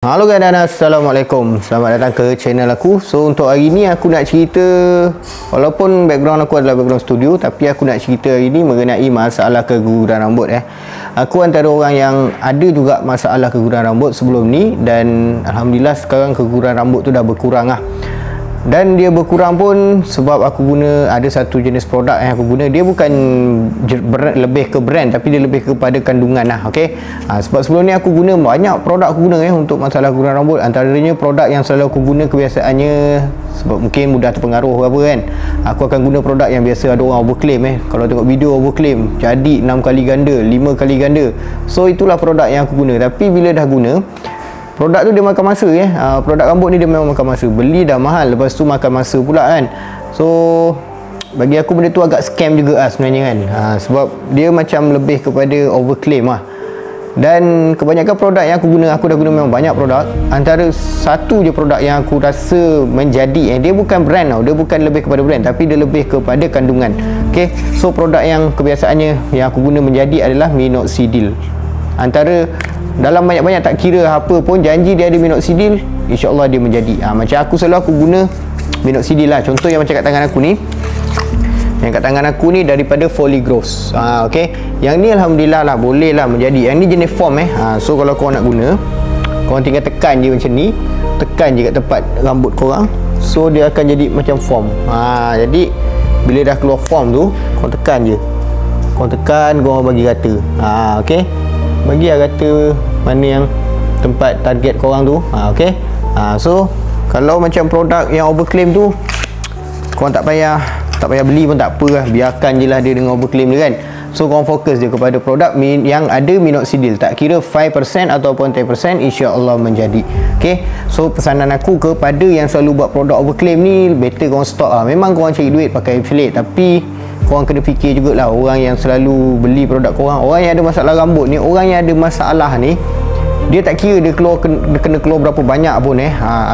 Halo guys dan Assalamualaikum. Selamat datang ke channel aku. So untuk hari ni aku nak cerita, walaupun background aku adalah background studio, tapi aku nak cerita hari ni mengenai masalah keguguran rambut. Aku antara orang yang ada juga masalah keguguran rambut sebelum ni, dan Alhamdulillah sekarang keguguran rambut tu dah berkurang lah. Dan dia berkurang pun sebab aku guna ada satu jenis produk yang aku guna. Dia bukan lebih ke brand, tapi dia lebih kepada kandungan lah. Sebab sebelum ni aku guna banyak produk aku guna untuk masalah keguguran rambut. Antaranya produk yang selalu aku guna kebiasaannya, sebab mungkin mudah terpengaruh ke apa kan, aku akan guna produk yang biasa ada orang overclaim. Kalau tengok video overclaim jadi 6 kali ganda, 5 kali ganda. So itulah produk yang aku guna. Tapi bila dah guna produk tu, dia makan masa. Produk rambut ni dia memang makan masa. Beli dah mahal, lepas tu makan masa pula kan. So bagi aku benda tu agak scam juga sebenarnya kan. Sebab dia macam lebih kepada overclaim lah. Dan kebanyakan produk yang aku guna, aku dah guna memang banyak produk. Antara satu je produk yang aku rasa menjadi, dia bukan brand tau, dia bukan lebih kepada brand, tapi dia lebih kepada kandungan. So produk yang kebiasaannya yang aku guna menjadi adalah minoxidil. Antara dalam banyak-banyak, tak kira apa pun, janji dia ada minoxidil, insya-Allah dia menjadi. Macam aku selalu aku guna minoxidil lah. Contoh yang macam kat tangan aku ni. Yang kat tangan aku ni daripada Foligross. Yang ni alhamdulillah lah, boleh lah menjadi. Yang ni jenis foam So kalau korang nak guna, korang tinggal tekan je macam ni. Tekan je kat tempat rambut korang. So dia akan jadi macam foam. Jadi bila dah keluar foam tu, korang tekan je. Korang tekan, korang bagi rata. Bagi lah rata mana yang tempat target korang tu. So kalau macam produk yang overclaim tu, korang tak payah beli pun tak apa lah, biarkan je lah dia dengan overclaim dia kan. So korang fokus je kepada produk yang ada minoxidil, tak kira 5% ataupun 10%, insya-Allah menjadi. So pesanan aku kepada yang selalu buat produk overclaim ni, better korang stop lah. Memang korang cari duit pakai affiliate, tapi korang kena fikir jugalah orang yang selalu beli produk korang. Orang yang ada masalah rambut ni, orang yang ada masalah ni, dia tak kira dia kena keluar berapa banyak pun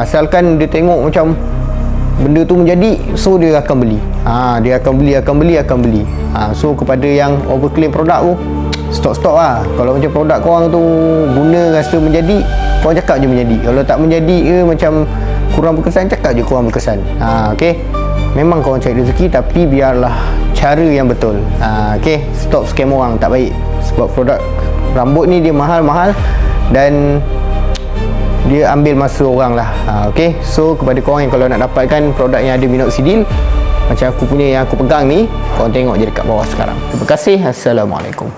asalkan dia tengok macam benda tu menjadi, so dia akan beli. Dia akan beli. So kepada yang overclaim produk tu, stop lah. Kalau macam produk korang tu guna rasa menjadi, korang cakap je menjadi. Kalau tak menjadi ke macam kurang berkesan, cakap je kurang berkesan. Memang korang cari rezeki, tapi biarlah cara yang betul. Stop scam orang, tak baik. Sebab produk rambut ni dia mahal-mahal dan dia ambil masa orang lah. So kepada korang yang kalau nak dapatkan produk yang ada minoxidil macam aku punya yang aku pegang ni, korang tengok je dekat bawah sekarang. Terima kasih. Assalamualaikum.